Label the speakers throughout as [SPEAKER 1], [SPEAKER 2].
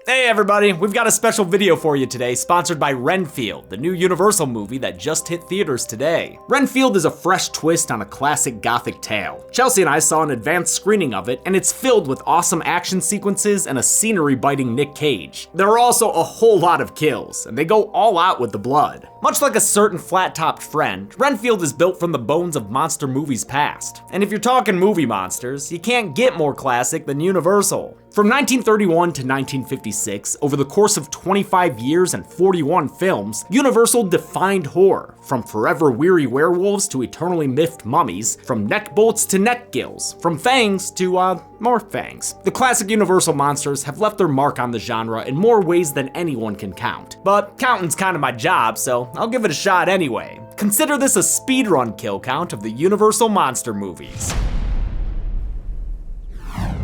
[SPEAKER 1] Hey everybody, we've got a special video for you today, sponsored by Renfield, the new Universal movie that just hit theaters today. Renfield is a fresh twist on a classic gothic tale. Chelsea and I saw an advanced screening of it, and it's filled with awesome action sequences and a scenery-biting Nick Cage. There are also a whole lot of kills, and they go all out with the blood. Much like a certain flat-topped friend, Renfield is built from the bones of monster movies past. And if you're talking movie monsters, you can't get more classic than Universal. From 1931 to 1956, over the course of 25 years and 41 films, Universal defined horror, from forever weary werewolves to eternally miffed mummies, from neck bolts to neck gills, from fangs to, more fangs. The classic Universal monsters have left their mark on the genre in more ways than anyone can count. But counting's kind of my job, so I'll give it a shot anyway. Consider this a speedrun kill count of the Universal monster movies.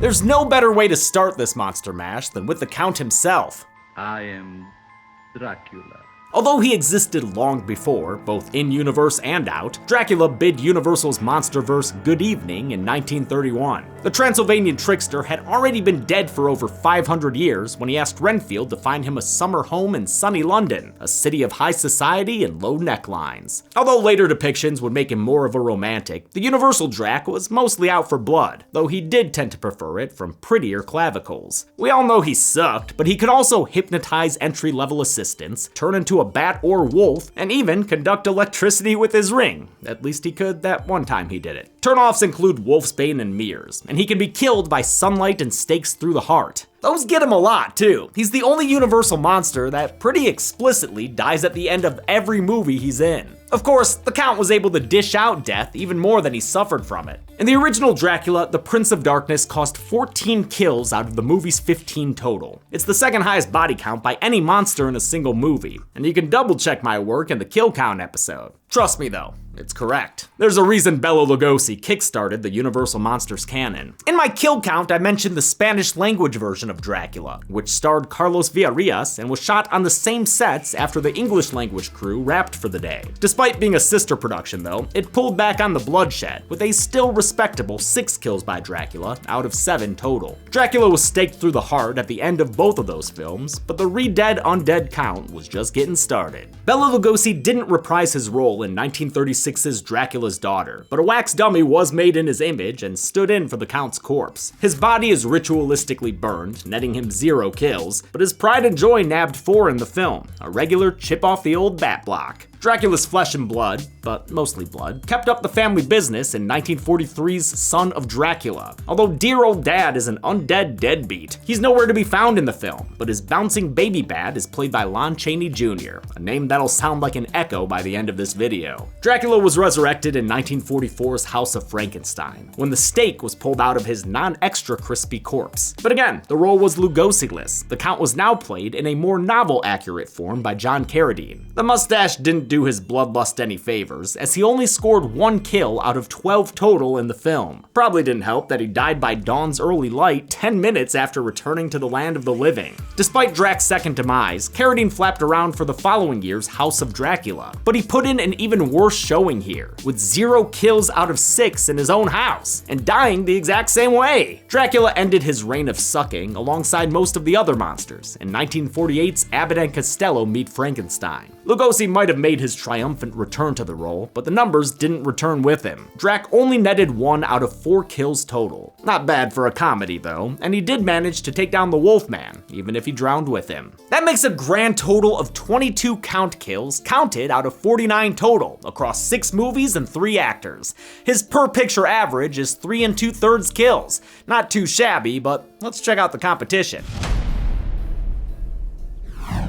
[SPEAKER 1] There's no better way to start this monster mash than with the Count himself.
[SPEAKER 2] I am Dracula.
[SPEAKER 1] Although he existed long before, both in universe and out, Dracula bid Universal's Monsterverse good evening in 1931. The Transylvanian trickster had already been dead for over 500 years when he asked Renfield to find him a summer home in sunny London, a city of high society and low necklines. Although later depictions would make him more of a romantic, the Universal Drac was mostly out for blood, though he did tend to prefer it from prettier clavicles. We all know he sucked, but he could also hypnotize entry-level assistants, turn into a bat or wolf, and even conduct electricity with his ring. At least he could that one time he did it. Turnoffs include wolfsbane and mirrors, and he can be killed by sunlight and stakes through the heart. Those get him a lot, too. He's the only Universal monster that pretty explicitly dies at the end of every movie he's in. Of course, the Count was able to dish out death even more than he suffered from it. In the original Dracula, the Prince of Darkness cost 14 kills out of the movie's 15 total. It's the second highest body count by any monster in a single movie, and you can double check my work in the kill count episode. Trust me though, it's correct. There's a reason Bela Lugosi kickstarted the Universal Monsters canon. In my kill count, I mentioned the Spanish language version of Dracula, which starred Carlos Villarreal and was shot on the same sets after the English language crew wrapped for the day. Despite being a sister production though, it pulled back on the bloodshed, with a still respectable 6 kills by Dracula out of 7 total. Dracula was staked through the heart at the end of both of those films, but the re-dead undead count was just getting started. Bela Lugosi didn't reprise his role in 1936's Dracula's Daughter, but a wax dummy was made in his image and stood in for the Count's corpse. His body is ritualistically burned, netting him 0 kills, but his pride and joy nabbed 4 in the film, a regular chip off the old bat block. Dracula's flesh and blood, but mostly blood, kept up the family business in 1943's Son of Dracula. Although dear old dad is an undead deadbeat, he's nowhere to be found in the film, but his bouncing baby bat is played by Lon Chaney Jr., a name that'll sound like an echo by the end of this video. Dracula was resurrected in 1944's House of Frankenstein, when the steak was pulled out of his non-extra crispy corpse. But again, the role was Lugosi-less. The Count was now played in a more novel-accurate form by John Carradine. The mustache didn't do his bloodlust any favors, as he only scored 1 kill out of 12 total in the film. Probably didn't help that he died by dawn's early light 10 minutes after returning to the land of the living. Despite Drac's second demise, Carradine flapped around for the following year's House of Dracula, but he put in an even worse showing here, with 0 kills out of 6 in his own house, and dying the exact same way. Dracula ended his reign of sucking alongside most of the other monsters in 1948's Abbott and Costello Meet Frankenstein. Lugosi might have made his triumphant return to the role, but the numbers didn't return with him. Drac only netted 1 out of 4 kills total. Not bad for a comedy though, and he did manage to take down the Wolfman, even if he drowned with him. That makes a grand total of 22 Count kills counted out of 49 total, across 6 movies and 3 actors. His per picture average is 3 2/3 kills. Not too shabby, but let's check out the competition.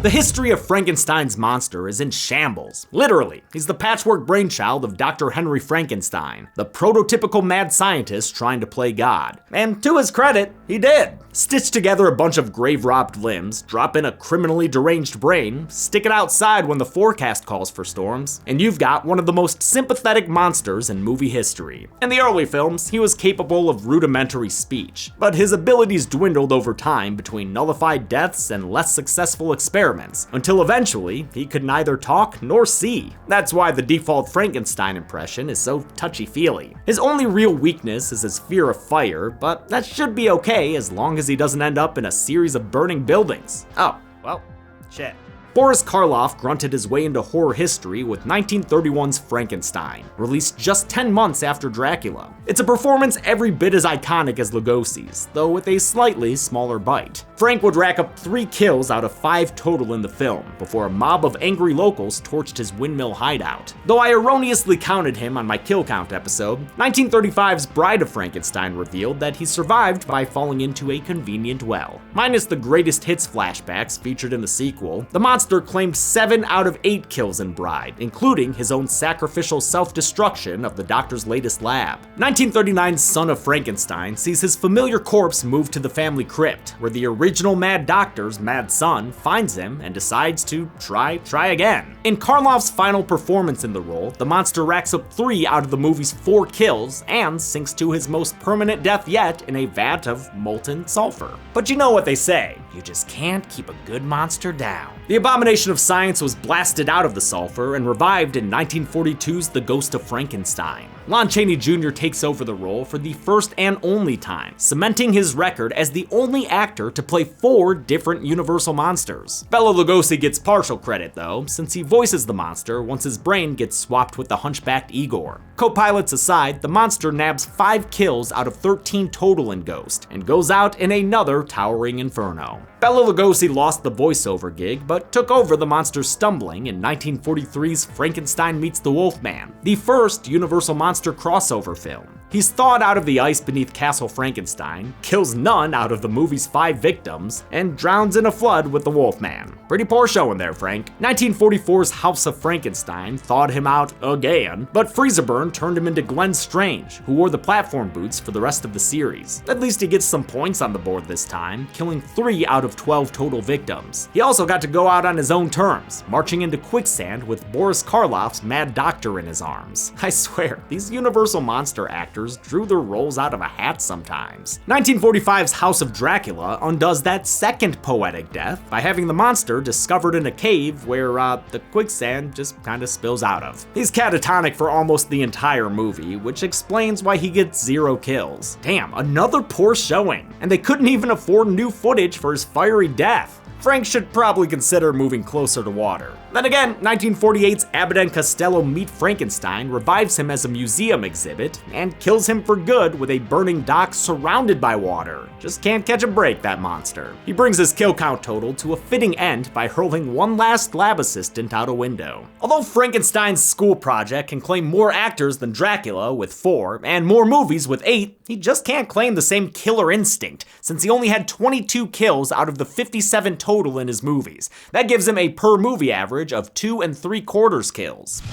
[SPEAKER 1] The history of Frankenstein's monster is in shambles. Literally, he's the patchwork brainchild of Dr. Henry Frankenstein, the prototypical mad scientist trying to play God. And to his credit, he did. Stitch together a bunch of grave-robbed limbs, drop in a criminally deranged brain, stick it outside when the forecast calls for storms, and you've got one of the most sympathetic monsters in movie history. In the early films, he was capable of rudimentary speech, but his abilities dwindled over time between nullified deaths and less successful experiments. experiments, until eventually he could neither talk nor see. That's why the default Frankenstein impression is so touchy-feely. His only real weakness is his fear of fire, but that should be okay as long as he doesn't end up in a series of burning buildings. Oh, well, shit. Boris Karloff grunted his way into horror history with 1931's Frankenstein, released just 10 months after Dracula. It's a performance every bit as iconic as Lugosi's, though with a slightly smaller bite. Frank would rack up 3 kills out of 5 total in the film, before a mob of angry locals torched his windmill hideout. Though I erroneously counted him on my kill count episode, 1935's Bride of Frankenstein revealed that he survived by falling into a convenient well. Minus the greatest hits flashbacks featured in the sequel, the monster claimed 7 out of 8 kills in Bride, including his own sacrificial self-destruction of the doctor's latest lab. 1939's Son of Frankenstein sees his familiar corpse moved to the family crypt, where the original Mad Doctor's mad son finds him and decides to try again. In Karloff's final performance in the role, the monster racks up 3 out of the movie's 4 kills and sinks to his most permanent death yet in a vat of molten sulfur. But you know what they say, you just can't keep a good monster down. The abomination of science was blasted out of the sulfur and revived in 1942's The Ghost of Frankenstein. Lon Chaney Jr. takes over the role for the first and only time, cementing his record as the only actor to play 4 different Universal monsters. Bela Lugosi gets partial credit though, since he voices the monster once his brain gets swapped with the hunchbacked Igor. Co-pilots aside, the monster nabs 5 kills out of 13 total in Ghost, and goes out in another towering inferno. Bela Lugosi lost the voiceover gig, but took over the monster's stumbling in 1943's Frankenstein Meets the Wolfman, the first Universal monster crossover film. He's thawed out of the ice beneath Castle Frankenstein, kills none out of the movie's 5 victims, and drowns in a flood with the Wolfman. Pretty poor showing there, Frank. 1944's House of Frankenstein thawed him out again, but Freezeburn turned him into Glenn Strange, who wore the platform boots for the rest of the series. At least he gets some points on the board this time, killing 3 out of 12 total victims. He also got to go out on his own terms, marching into quicksand with Boris Karloff's Mad Doctor in his arms. I swear, these Universal monster actors drew their roles out of a hat sometimes. 1945's House of Dracula undoes that second poetic death by having the monster discovered in a cave where the quicksand just kinda spills out of. He's catatonic for almost the entire movie, which explains why he gets 0 kills. Damn, another poor showing. And they couldn't even afford new footage for his fiery death. Frank should probably consider moving closer to water. Then again, 1948's Abbott and Costello Meet Frankenstein revives him as a museum exhibit and kills him for good with a burning dock surrounded by water. Just can't catch a break, that monster. He brings his kill count total to a fitting end by hurling one last lab assistant out a window. Although Frankenstein's school project can claim more actors than Dracula with 4 and more movies with 8, he just can't claim the same killer instinct, since he only had 22 kills out of the 57 total in his movies. That gives him a per movie average of 2 3/4 kills.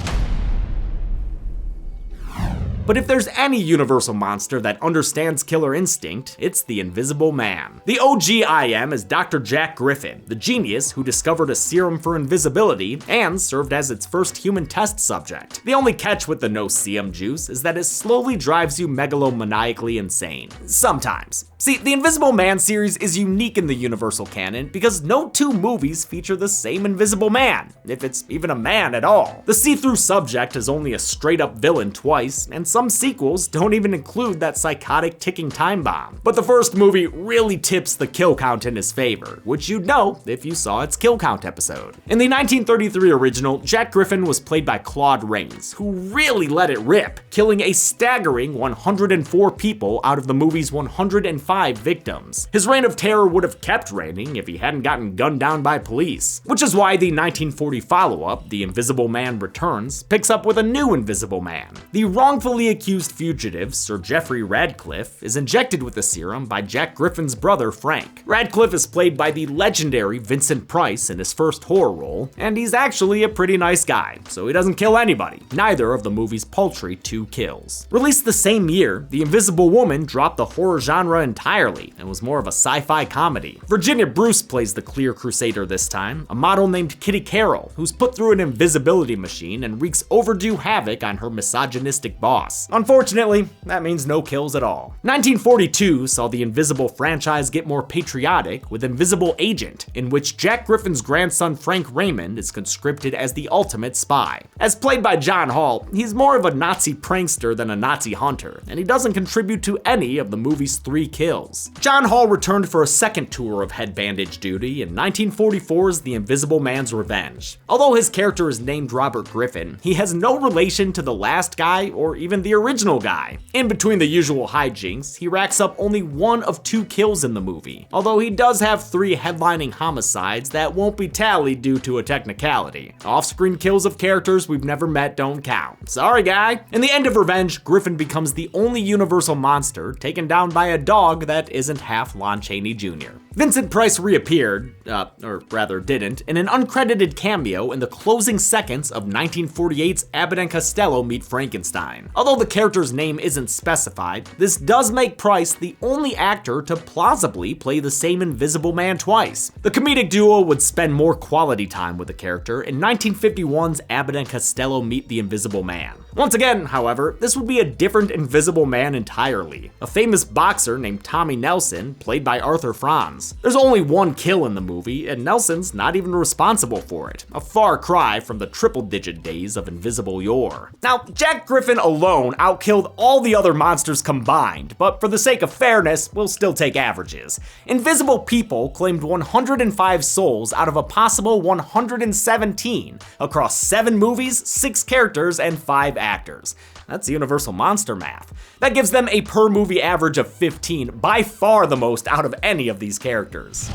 [SPEAKER 1] But if there's any Universal monster that understands killer instinct, it's the Invisible Man. The OG IM is Dr. Jack Griffin, the genius who discovered a serum for invisibility and served as its first human test subject. The only catch with the no seum juice is that it slowly drives you megalomaniacally insane. Sometimes. See, the Invisible Man series is unique in the Universal canon because no 2 movies feature the same Invisible Man, if it's even a man at all. The see-through subject is only a straight-up villain twice, and some sequels don't even include that psychotic ticking time bomb. But the first movie really tips the kill count in his favor, which you'd know if you saw its kill count episode. In the 1933 original, Jack Griffin was played by Claude Rains, who really let it rip, killing a staggering 104 people out of the movie's 105 victims. His reign of terror would have kept reigning if he hadn't gotten gunned down by police, which is why the 1940 follow-up, The Invisible Man Returns, picks up with a new Invisible Man. The wrongfully accused fugitive, Sir Geoffrey Radcliffe, is injected with the serum by Jack Griffin's brother, Frank. Radcliffe is played by the legendary Vincent Price in his first horror role, and he's actually a pretty nice guy, so he doesn't kill anybody, neither of the movie's paltry 2 kills. Released the same year, The Invisible Woman dropped the horror genre entirely and was more of a sci-fi comedy. Virginia Bruce plays the clear crusader this time, a model named Kitty Carroll, who's put through an invisibility machine and wreaks overdue havoc on her misogynistic boss. loss. Unfortunately, that means no kills at all. 1942 saw the Invisible franchise get more patriotic with Invisible Agent, in which Jack Griffin's grandson Frank Raymond is conscripted as the ultimate spy. As played by John Hall, he's more of a Nazi prankster than a Nazi hunter, and he doesn't contribute to any of the movie's 3 kills. John Hall returned for a second tour of head bandage duty in 1944's The Invisible Man's Revenge. Although his character is named Robert Griffin, he has no relation to the last guy or even the original guy. In between the usual hijinks, he racks up only 1 of 2 kills in the movie, although he does have 3 headlining homicides that won't be tallied due to a technicality. Off-screen kills of characters we've never met don't count. Sorry, guy. In the end of Revenge, Griffin becomes the only Universal monster taken down by a dog that isn't half Lon Chaney Jr. Vincent Price reappeared, or rather didn't, in an uncredited cameo in the closing seconds of 1948's Abbott and Costello Meet Frankenstein. Although the character's name isn't specified, this does make Price the only actor to plausibly play the same Invisible Man twice. The comedic duo would spend more quality time with the character in 1951's Abbott and Costello Meet the Invisible Man. Once again, however, this would be a different Invisible Man entirely, a famous boxer named Tommy Nelson, played by Arthur Franz. There's only 1 kill in the movie, and Nelson's not even responsible for it, a far cry from the triple-digit days of Invisible yore. Now, Jack Griffin alone outkilled all the other monsters combined, but for the sake of fairness, we'll still take averages. Invisible People claimed 105 souls out of a possible 117 across 7 movies, 6 characters, and 5 actors. That's Universal monster math. That gives them a per movie average of 15, by far the most out of any of these characters.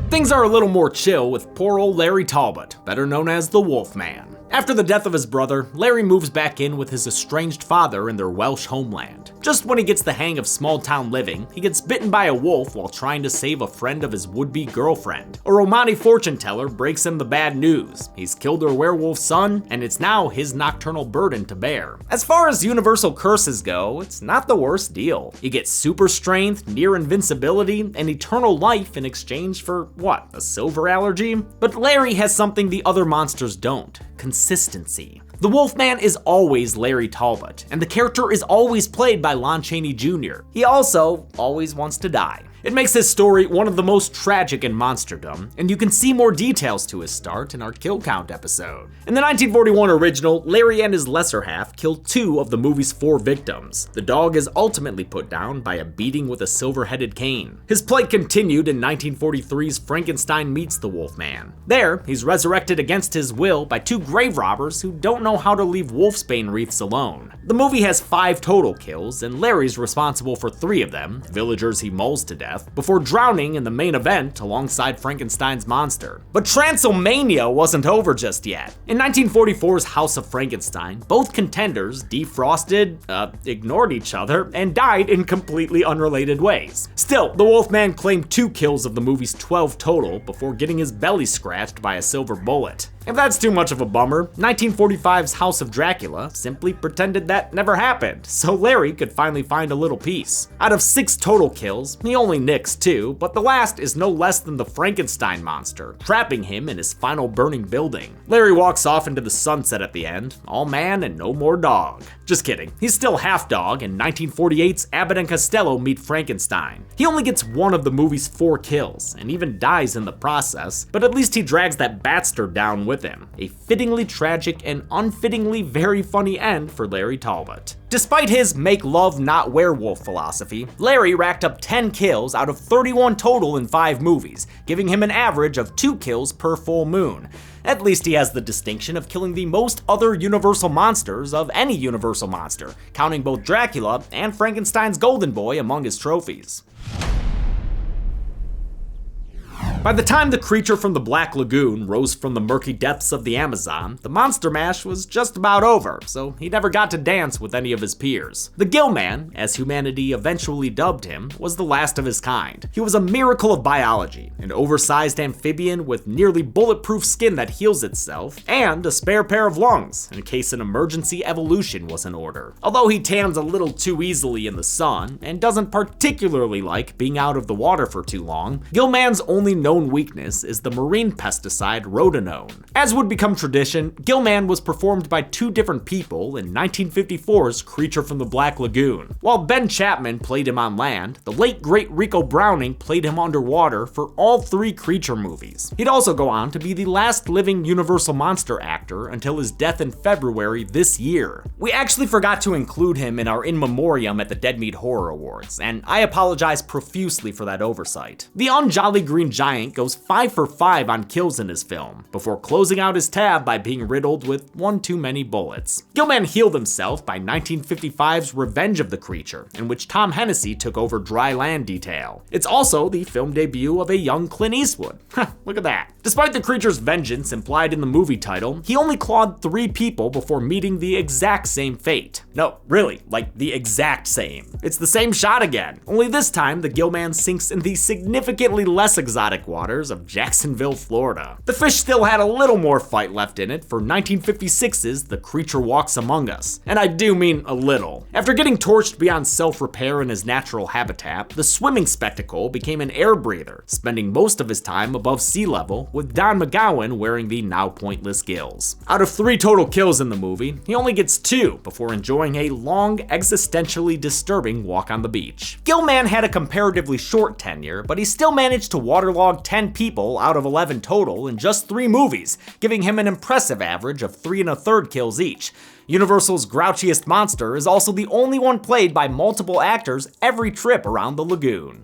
[SPEAKER 1] Things are a little more chill with poor old Larry Talbot, better known as the Wolfman. After the death of his brother, Larry moves back in with his estranged father in their Welsh homeland. Just when he gets the hang of small-town living, he gets bitten by a wolf while trying to save a friend of his would-be girlfriend. A Romani fortune teller breaks him the bad news. He's killed her werewolf son, and it's now his nocturnal burden to bear. As far as universal curses go, it's not the worst deal. You get super strength, near invincibility, and eternal life in exchange for, what, a silver allergy? But Larry has something the other monsters don't: consistency. The Wolfman is always Larry Talbot, and the character is always played by Lon Chaney Jr. He also always wants to die. It makes his story one of the most tragic in monsterdom, and you can see more details to his start in our kill count episode. In the 1941 original, Larry and his lesser half kill 2 of the movie's 4 victims. The dog is ultimately put down by a beating with a silver-headed cane. His plight continued in 1943's Frankenstein Meets the Wolfman. There, he's resurrected against his will by 2 grave robbers who don't know how to leave wolfsbane wreaths alone. The movie has 5 total kills, and Larry's responsible for 3 of them, villagers he mauls to death, before drowning in the main event alongside Frankenstein's monster. But Transylmania wasn't over just yet. In 1944's House of Frankenstein, both contenders defrosted, ignored each other, and died in completely unrelated ways. Still, the Wolfman claimed 2 kills of the movie's 12 total before getting his belly scratched by a silver bullet. If that's too much of a bummer, 1945's House of Dracula simply pretended that never happened, so Larry could finally find a little peace. Out of 6 total kills, he only nicks 2, but the last is no less than the Frankenstein monster, trapping him in his final burning building. Larry walks off into the sunset at the end, all man and no more dog. Just kidding, he's still half dog in 1948's Abbott and Costello Meet Frankenstein. He only gets 1 of the movie's 4 kills, and even dies in the process, but at least he drags that batster down with him. A fittingly tragic and unfittingly very funny end for Larry Talbot. Despite his make love not werewolf philosophy, Larry racked up 10 kills out of 31 total in 5 movies, giving him an average of 2 kills per full moon. At least he has the distinction of killing the most other Universal monsters of any Universal monster, counting both Dracula and Frankenstein's Golden Boy among his trophies. By the time the creature from the Black Lagoon rose from the murky depths of the Amazon, the Monster Mash was just about over, so he never got to dance with any of his peers. The Gillman, as humanity eventually dubbed him, was the last of his kind. He was a miracle of biology, an oversized amphibian with nearly bulletproof skin that heals itself, and a spare pair of lungs, in case an emergency evolution was in order. Although he tans a little too easily in the sun, and doesn't particularly like being out of the water for too long, Gillman's only known weakness is the marine pesticide rotenone. As would become tradition, Gillman was performed by two different people in 1954's Creature from the Black Lagoon. While Ben Chapman played him on land, the late great Rico Browning played him underwater for all three Creature movies. He'd also go on to be the last living Universal monster actor until his death in February this year. We actually forgot to include him in our in memoriam at the Dead Meat Horror Awards, and I apologize profusely for that oversight. The unjolly green giant goes 5 for 5 on kills in his film, before closing out his tab by being riddled with one too many bullets. Gillman healed himself by 1955's Revenge of the Creature, in which Tom Hennessy took over dry land detail. It's also the film debut of a young Clint Eastwood. Look at that. Despite the creature's vengeance implied in the movie title, he only clawed 3 people before meeting the exact same fate. No, really, like the exact same. It's the same shot again, only this time the Gillman sinks in the significantly less exotic waters of Jacksonville, Florida. The fish still had a little more fight left in it for 1956's The Creature Walks Among Us, and I do mean a little. After getting torched beyond self-repair in his natural habitat, the swimming spectacle became an air breather, spending most of his time above sea level, with Don McGowan wearing the now pointless gills. Out of 3 total kills in the movie, he only gets 2 before enjoying a long, existentially disturbing walk on the beach. Gillman had a comparatively short tenure, but he still managed to waterlog 10 people out of 11 total in just 3 movies, giving him an impressive average of 3 1/3 kills each. Universal's grouchiest monster is also the only one played by multiple actors every trip around the lagoon.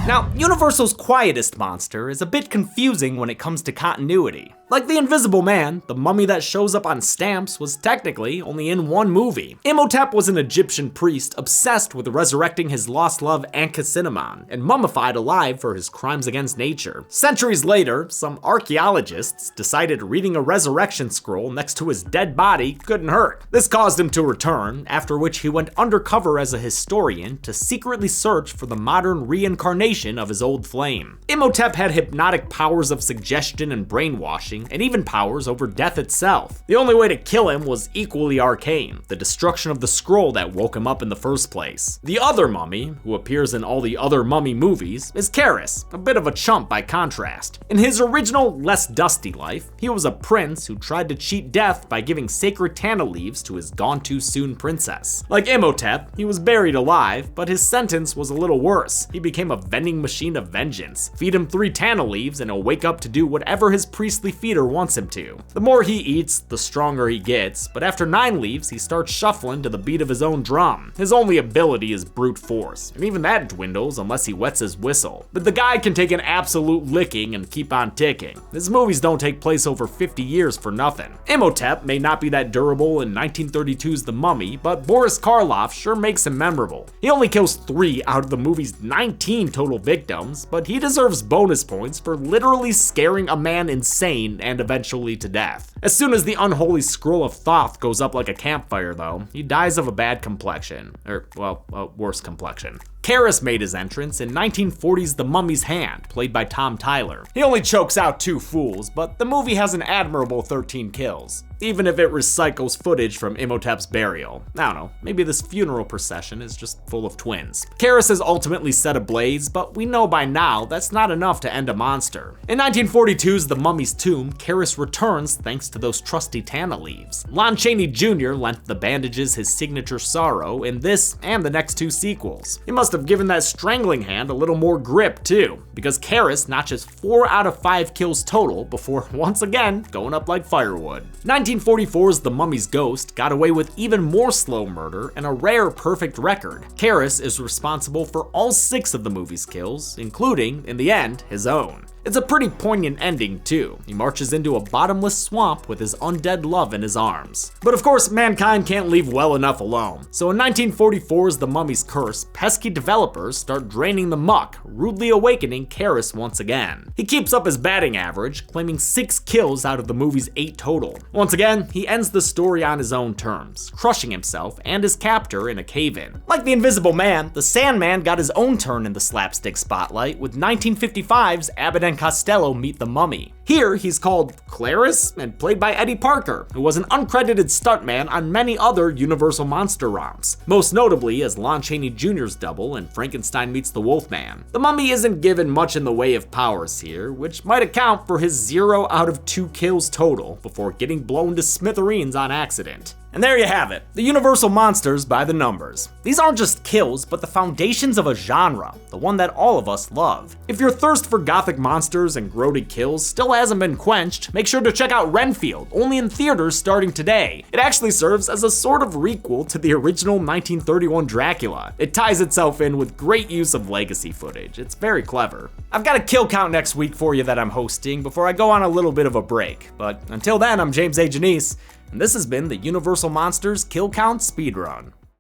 [SPEAKER 1] Now, Universal's quietest monster is a bit confusing when it comes to continuity. Like the Invisible Man, the mummy that shows up on stamps was technically only in 1 movie. Imhotep was an Egyptian priest obsessed with resurrecting his lost love Ankhesenamun, and mummified alive for his crimes against nature. Centuries later, some archaeologists decided reading a resurrection scroll next to his dead body couldn't hurt. This caused him to return, after which he went undercover as a historian to secretly search for the modern reincarnation of his old flame. Imhotep had hypnotic powers of suggestion and brainwashing, and even powers over death itself. The only way to kill him was equally arcane, the destruction of the scroll that woke him up in the first place. The other mummy, who appears in all the other mummy movies, is Karis, a bit of a chump by contrast. In his original, less dusty life, he was a prince who tried to cheat death by giving sacred Tana leaves to his gone-too-soon princess. Like Imhotep, he was buried alive, but his sentence was a little worse. He became a vending machine of vengeance. Feed him 3 Tana leaves and he'll wake up to do whatever his priestly feeder wants him to. The more he eats, the stronger he gets, but after 9 leaves, he starts shuffling to the beat of his own drum. His only ability is brute force, and even that dwindles unless he wets his whistle. But the guy can take an absolute licking and keep on ticking. His movies don't take place over 50 years for nothing. Imhotep may not be that durable in 1932's The Mummy, but Boris Karloff sure makes him memorable. He only kills 3 out of the movie's 19 total victims, but he deserves bonus points for literally scaring a man insane and eventually to death. As soon as the unholy scroll of Thoth goes up like a campfire though, he dies of a bad complexion. Well, a worse complexion. Karis made his entrance in 1940's The Mummy's Hand, played by Tom Tyler. He only chokes out 2 fools, but the movie has an admirable 13 kills, even if it recycles footage from Imhotep's burial. I don't know, maybe this funeral procession is just full of twins. Karis is ultimately set ablaze, but we know by now that's not enough to end a monster. In 1942's The Mummy's Tomb, Karis returns thanks to those trusty Tana leaves. Lon Chaney Jr. lent the bandages his signature sorrow in this and the next 2 sequels. He must have given that strangling hand a little more grip too, because Karis notches 4 out of 5 kills total before once again going up like firewood. 1944's The Mummy's Ghost got away with even more slow murder and a rare perfect record. Karis is responsible for all 6 of the movie's kills, including, in the end, his own. It's a pretty poignant ending too. He marches into a bottomless swamp with his undead love in his arms. But of course, mankind can't leave well enough alone. So in 1944's The Mummy's Curse, pesky developers start draining the muck, rudely awakening Karis once again. He keeps up his batting average, claiming 6 kills out of the movie's 8 total. Once again, he ends the story on his own terms, crushing himself and his captor in a cave-in. Like the Invisible Man, the Sandman got his own turn in the slapstick spotlight with 1955's Abbott and and Costello meet the Mummy. Here, he's called Clarice and played by Eddie Parker, who was an uncredited stuntman on many other Universal Monster ROMs, most notably as Lon Chaney Jr.'s double in Frankenstein Meets the Wolfman. The Mummy isn't given much in the way of powers here, which might account for his 0 out of 2 kills total before getting blown to smithereens on accident. And there you have it, the Universal Monsters by the numbers. These aren't just kills, but the foundations of a genre, the one that all of us love. If your thirst for gothic monsters and grody kills still hasn't been quenched, make sure to check out Renfield, only in theaters starting today. It actually serves as a sort of requel to the original 1931 Dracula. It ties itself in with great use of legacy footage. It's very clever. I've got a kill count next week for you that I'm hosting before I go on a little bit of a break. But until then, I'm James A. Janisse, and this has been the Universal Monsters Kill Count Speedrun.